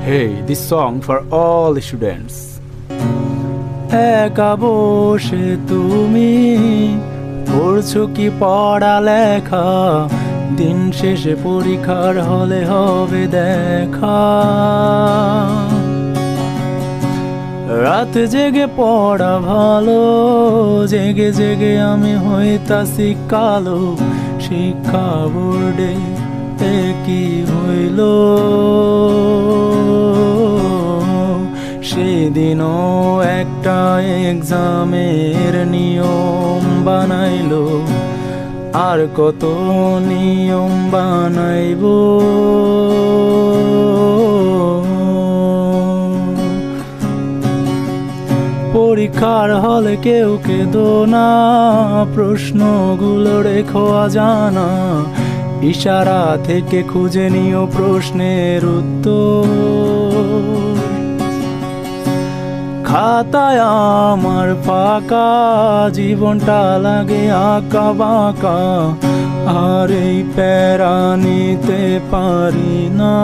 Hey, this song for all students. একা বসে তুমি পড়ছো কি পড়ালেখা, দিন শেষে পরীক্ষার হলে হবে দেখা। রাত জেগে পড়া ভালো, জেগে জেগে আমি হইতাছি কালো। শিক্ষা বোর্ডে কি হইল, সেদিনও একটা এক্সামের নিয়ম বানাইলো, আর কত নিয়ম বানাইবো। পরীক্ষার হলে কেউ কেঁদো না, প্রশ্নগুলো রেখো অজানা, ইশারা থেকে খুঁজে নিও প্রশ্নের উত্তর। খাতায় আমার ফাঁকা, জীবনটা লাগে আঁকা বাঁকা, আর এই প্যারা নিতে পারি না।